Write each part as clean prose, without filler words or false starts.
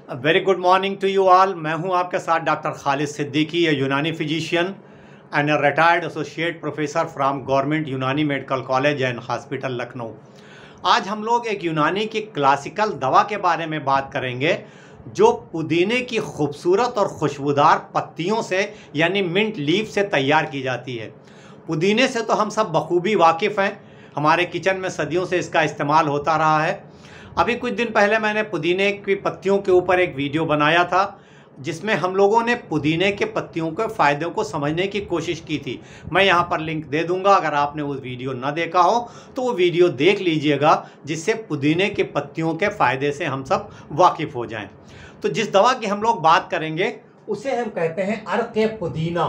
Very good morning to you all. मैं हूं आपके साथ doctor Khalid Siddiqui, a Unani physician and a retired associate professor from government Unani medical college and hospital Lucknow. आज हम लोग एक यूनानी की क्लासिकल दवा के बारे में बात करेंगे जो पुदीने की खूबसूरत और खुशबूदार पत्तियों से यानी मिंट लीफ से तैयार की जाती है। पुदीने से तो हम सब बखूबी वाकिफ़ हैं, हमारे किचन में सदियों से इसका इस्तेमाल होता रहा है। अभी कुछ दिन पहले मैंने पुदीने की पत्तियों के ऊपर एक वीडियो बनाया था जिसमें हम लोगों ने पुदीने के पत्तियों के फ़ायदों को समझने की कोशिश की थी। मैं यहाँ पर लिंक दे दूँगा, अगर आपने वो वीडियो ना देखा हो तो वो वीडियो देख लीजिएगा, जिससे पुदीने के पत्तियों के फ़ायदे से हम सब वाकिफ़ हो जाएं। तो जिस दवा की हम लोग बात करेंगे उसे हम कहते हैं अर्क पुदीना।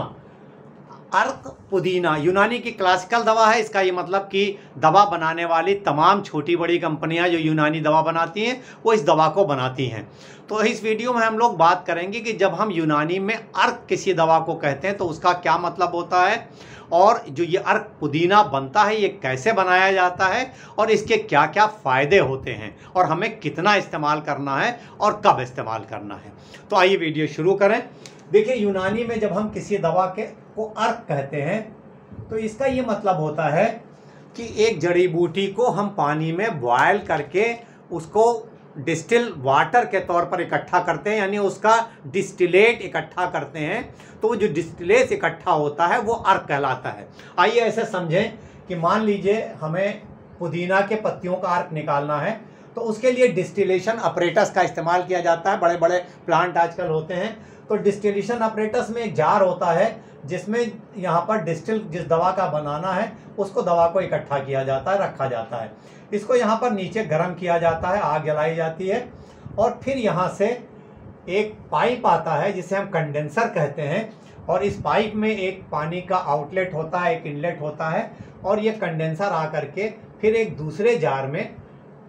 अर्क पुदीना यूनानी की क्लासिकल दवा है। इसका ये मतलब कि दवा बनाने वाली तमाम छोटी बड़ी कंपनियां जो यूनानी दवा बनाती हैं वो इस दवा को बनाती हैं। तो इस वीडियो में हम लोग बात करेंगे कि जब हम यूनानी में अर्क किसी दवा को कहते हैं तो उसका क्या मतलब होता है, और जो ये अर्क पुदीना बनता है ये कैसे बनाया जाता है, और इसके क्या क्या फ़ायदे होते हैं, और हमें कितना इस्तेमाल करना है और कब इस्तेमाल करना है। तो आइए वीडियो शुरू करें। देखिए, यूनानी में जब हम किसी दवा को अर्क कहते हैं तो इसका ये मतलब होता है कि एक जड़ी बूटी को हम पानी में बॉयल करके उसको डिस्टिल वाटर के तौर पर इकट्ठा करते हैं, यानी उसका डिस्टिलेट इकट्ठा करते हैं। तो वो जो डिस्टिलेट इकट्ठा होता है वो अर्क कहलाता है। आइए ऐसे समझें कि मान लीजिए हमें पुदीना के पत्तियों का अर्क निकालना है, तो उसके लिए डिस्टिलेशन अपरेटस का इस्तेमाल किया जाता है। बड़े बड़े प्लांट आजकल होते हैं, तो डिस्टिलेशन अपरेटस में एक जार होता है जिसमें यहाँ पर डिस्टिल जिस दवा का बनाना है उसको दवा को इकट्ठा किया जाता है, रखा जाता है। इसको यहाँ पर नीचे गर्म किया जाता है, आग जलाई जाती है, और फिर यहाँ से एक पाइप आता है जिसे हम कंडेंसर कहते हैं, और इस पाइप में एक पानी का आउटलेट होता है, एक इनलेट होता है, और ये कंडेंसर आकर के फिर एक दूसरे जार में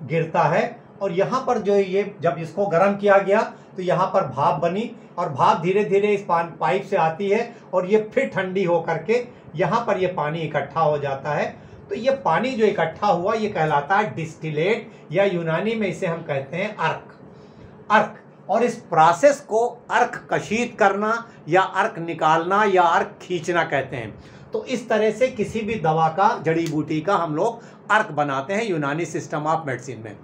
गिरता है। और यहाँ पर जो ये जब इसको गर्म किया गया तो यहाँ पर भाप बनी, और भाप धीरे धीरे इस पाइप से आती है, और ये फिर ठंडी हो करके यहाँ पर ये पानी इकट्ठा हो जाता है। तो ये पानी जो इकट्ठा हुआ ये कहलाता है डिस्टिलेट, या यूनानी में इसे हम कहते हैं अर्क। और इस प्रोसेस को अर्क कशीद करना या अर्क निकालना या अर्क खींचना कहते हैं। तो इस तरह से किसी भी दवा का, जड़ी बूटी का हम लोग अर्क बनाते हैं यूनानी सिस्टम ऑफ मेडिसिन में।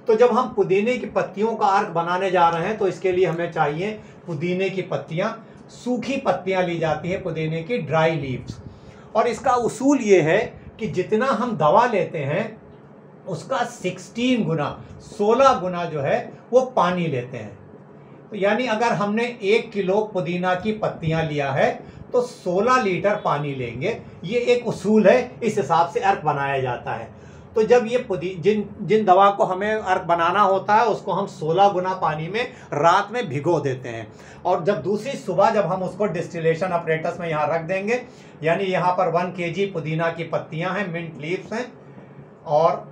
तो जब हम पुदीने की पत्तियों का अर्क बनाने जा रहे हैं तो इसके लिए हमें चाहिए पुदीने की पत्तियां। सूखी पत्तियां ली जाती हैं पुदीने की, ड्राई लीव्स। और इसका उसूल ये है कि जितना हम दवा लेते हैं उसका 16 गुना जो है वो पानी लेते हैं। तो यानी अगर हमने 1 किलो पुदीना की पत्तियां लिया है तो 16 लीटर पानी लेंगे। ये एक उसूल है, इस हिसाब से अर्क बनाया जाता है। तो जब ये जिन दवा को हमें अर्क बनाना होता है उसको हम 16 गुना पानी में रात में भिगो देते हैं, और जब दूसरी सुबह जब हम उसको डिस्टिलेशन अपरेटस में यहाँ रख देंगे, यानी यहाँ पर 1 kg पुदीना की पत्तियाँ हैं, मिंट लीव्स हैं, और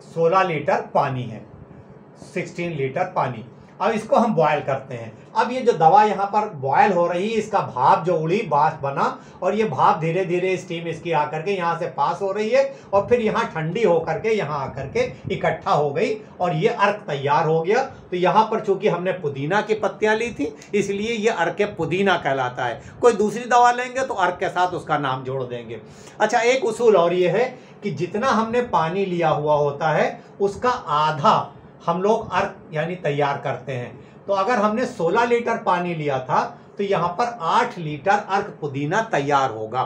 16 लीटर पानी है, 16 लीटर पानी। अब इसको हम बॉयल करते हैं। अब ये जो दवा यहाँ पर बॉयल हो रही है, इसका भाप जो उड़ी, वाष्प बना, और ये भाप धीरे धीरे स्टीम इसकी आकर के यहाँ से पास हो रही है, और फिर यहाँ ठंडी होकर के यहाँ आकर के इकट्ठा हो गई, और ये अर्क तैयार हो गया। तो यहाँ पर चूंकि हमने पुदीना की पत्तियाँ ली थी इसलिए ये अर्क पुदीना कहलाता है। कोई दूसरी दवा लेंगे तो अर्क के साथ उसका नाम जोड़ देंगे। अच्छा, एक उसूल और ये है कि जितना हमने पानी लिया हुआ होता है उसका आधा हम लोग अर्क यानी तैयार करते हैं। तो अगर हमने 16 लीटर पानी लिया था तो यहाँ पर 8 लीटर अर्क पुदीना तैयार होगा।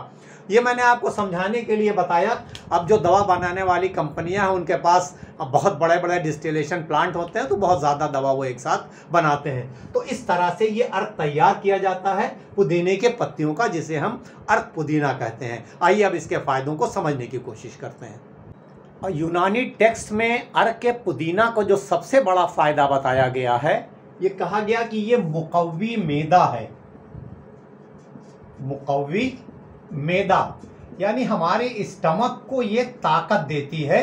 ये मैंने आपको समझाने के लिए बताया। अब जो दवा बनाने वाली कंपनियां हैं उनके पास बहुत बड़े बड़े डिस्टिलेशन प्लांट होते हैं, तो बहुत ज़्यादा दवा वो एक साथ बनाते हैं। तो इस तरह से ये अर्क तैयार किया जाता है पुदीने के पत्तियों का, जिसे हम अर्क पुदीना कहते हैं। आइए अब इसके फ़ायदों को समझने की कोशिश करते हैं। और यूनानी टेक्स्ट में अर्क पुदीना को जो सबसे बड़ा फ़ायदा बताया गया है, ये कहा गया कि ये मुकव्वी मैदा है। मुकव्वी मैदा यानी हमारे स्टमक को ये ताकत देती है,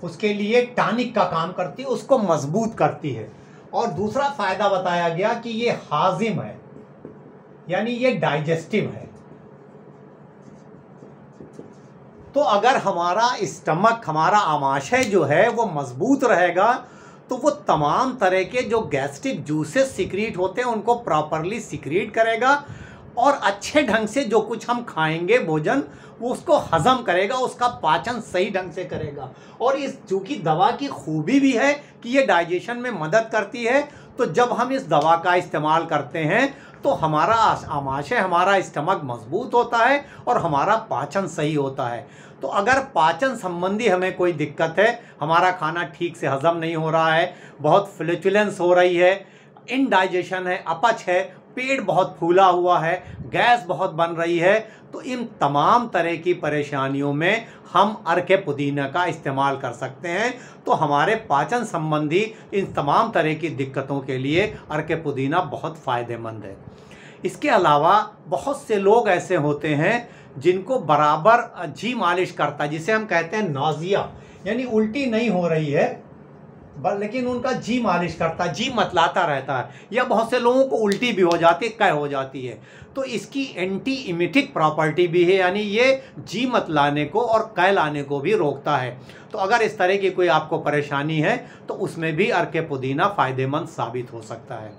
उसके लिए टॉनिक का काम करती है, उसको मजबूत करती है। और दूसरा फ़ायदा बताया गया कि ये हाजिम है, यानी ये डाइजेस्टिव है। तो अगर हमारा स्टमक, हमारा आमाशय जो है वो मजबूत रहेगा तो वो तमाम तरह के जो गैस्ट्रिक जूसेस सिक्रीट होते हैं उनको प्रॉपरली सिक्रीट करेगा और अच्छे ढंग से जो कुछ हम खाएंगे भोजन वो उसको हजम करेगा, उसका पाचन सही ढंग से करेगा। और इस चूँकि दवा की खूबी भी है कि ये डाइजेशन में मदद करती है, तो जब हम इस दवा का इस्तेमाल करते हैं तो हमारा आमाशय, हमारा स्टमक मजबूत होता है और हमारा पाचन सही होता है। तो अगर पाचन संबंधी हमें कोई दिक्कत है, हमारा खाना ठीक से हजम नहीं हो रहा है, बहुत फ्लैचुलेंस हो रही है, इनडाइजेशन है, अपच है, पेट बहुत फूला हुआ है, गैस बहुत बन रही है, तो इन तमाम तरह की परेशानियों में हम अर्के पुदीना का इस्तेमाल कर सकते हैं। तो हमारे पाचन संबंधी इन तमाम तरह की दिक्कतों के लिए अर्के पुदीना बहुत फ़ायदेमंद है। इसके अलावा बहुत से लोग ऐसे होते हैं जिनको बराबर जी मालिश करता है, जिसे हम कहते हैं नौजिया, यानी उल्टी नहीं हो रही है लेकिन उनका जी मालिश करता है, जी मतलाता रहता है, या बहुत से लोगों को उल्टी भी हो जाती है, कै हो जाती है। तो इसकी एंटी इमिटिक प्रॉपर्टी भी है, यानी ये जी मतलाने को और कै लाने को भी रोकता है। तो अगर इस तरह की कोई आपको परेशानी है तो उसमें भी अर्के पुदीना फ़ायदेमंद साबित हो सकता है।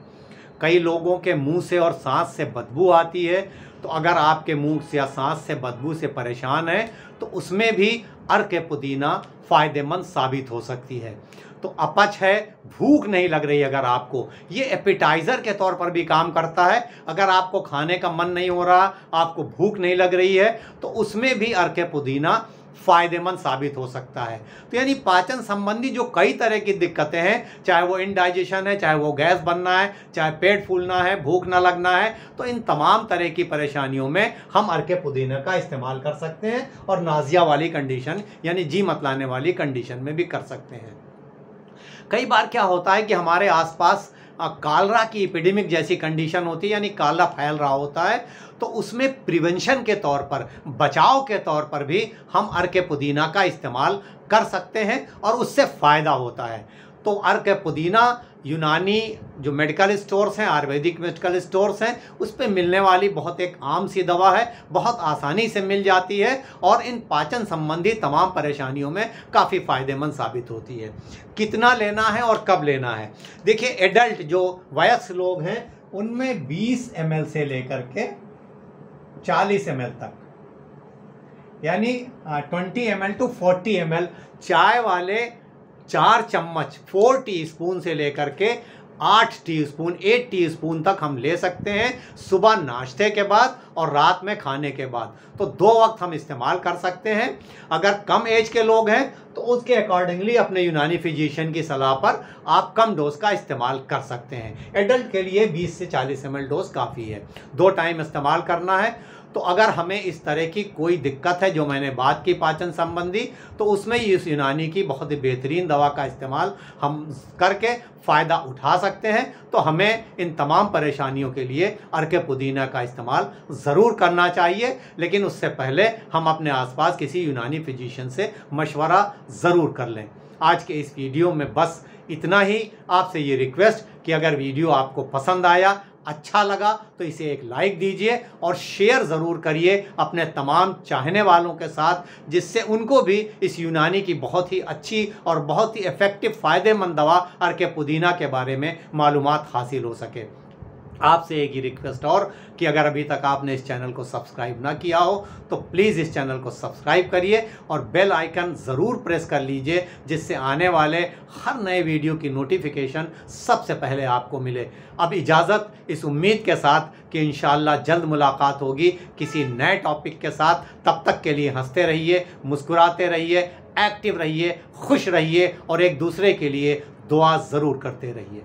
कई लोगों के मुंह से और सांस से बदबू आती है, तो अगर आपके मुंह से या सांस से बदबू से परेशान है तो उसमें भी अर्के पुदीना फ़ायदेमंद साबित हो सकती है। तो अपच है, भूख नहीं लग रही अगर आपको, ये एपिटाइज़र के तौर पर भी काम करता है। अगर आपको खाने का मन नहीं हो रहा, आपको भूख नहीं लग रही है, तो उसमें भी अर्के पुदीना फ़ायदेमंद साबित हो सकता है। तो यानी पाचन संबंधी जो कई तरह की दिक्कतें हैं, चाहे वो इनडाइजेशन है, चाहे वो गैस बनना है, चाहे पेट फूलना है, भूख ना लगना है, तो इन तमाम तरह की परेशानियों में हम अर्के पुदीना का इस्तेमाल कर सकते हैं और नाज़िया वाली कंडीशन यानी जी मतलाने वाली कंडीशन में भी कर सकते हैं। कई बार क्या होता है कि हमारे आसपास कालरा की एपिडेमिक जैसी कंडीशन होती है, यानी काला फैल रहा होता है, तो उसमें प्रिवेंशन के तौर पर, बचाव के तौर पर भी हम अर्के पुदीना का इस्तेमाल कर सकते हैं और उससे फ़ायदा होता है। तो अर्के पुदीना यूनानी जो मेडिकल स्टोर्स हैं, आयुर्वेदिक मेडिकल स्टोर्स हैं, उस पे मिलने वाली बहुत एक आम सी दवा है, बहुत आसानी से मिल जाती है और इन पाचन संबंधी तमाम परेशानियों में काफ़ी फ़ायदेमंद साबित होती है। कितना लेना है और कब लेना है? देखिए, एडल्ट जो वयस्क लोग हैं उनमें 20 ml से लेकर के 40 ml तक, यानी 20 ml to 40 ml चाय वाले 4 चम्मच 4 टीस्पून से लेकर के 8 टीस्पून तक हम ले सकते हैं, सुबह नाश्ते के बाद और रात में खाने के बाद। तो 2 वक्त हम इस्तेमाल कर सकते हैं। अगर कम एज के लोग हैं तो उसके अकॉर्डिंगली अपने यूनानी फिजिशियन की सलाह पर आप कम डोज का इस्तेमाल कर सकते हैं। एडल्ट के लिए 20 से 40 ml डोज काफ़ी है, 2 टाइम इस्तेमाल करना है। तो अगर हमें इस तरह की कोई दिक्कत है जो मैंने बात की पाचन संबंधी, तो उसमें इस यूनानी की बहुत ही बेहतरीन दवा का इस्तेमाल हम करके फ़ायदा उठा सकते हैं। तो हमें इन तमाम परेशानियों के लिए अर्के पुदीना का इस्तेमाल ज़रूर करना चाहिए, लेकिन उससे पहले हम अपने आसपास किसी यूनानी फिजिशियन से मशवरा ज़रूर कर लें। आज के इस वीडियो में बस इतना ही। आपसे ये रिक्वेस्ट कि अगर वीडियो आपको पसंद आया, अच्छा लगा, तो इसे एक लाइक दीजिए और शेयर ज़रूर करिए अपने तमाम चाहने वालों के साथ, जिससे उनको भी इस यूनानी की बहुत ही अच्छी और बहुत ही इफ़ेक्टिव फ़ायदेमंद दवा अर्के पुदीना के बारे में मालूमात हासिल हो सके। आपसे एक ही रिक्वेस्ट और कि अगर अभी तक आपने इस चैनल को सब्सक्राइब ना किया हो तो प्लीज़ इस चैनल को सब्सक्राइब करिए और बेल आइकन ज़रूर प्रेस कर लीजिए, जिससे आने वाले हर नए वीडियो की नोटिफिकेशन सबसे पहले आपको मिले। अब इजाज़त इस उम्मीद के साथ कि इंशाअल्लाह जल्द मुलाकात होगी किसी नए टॉपिक के साथ। तब तक के लिए हंसते रहिए, मुस्कुराते रहिए, एक्टिव रहिए, खुश रहिए और एक दूसरे के लिए दुआ ज़रूर करते रहिए।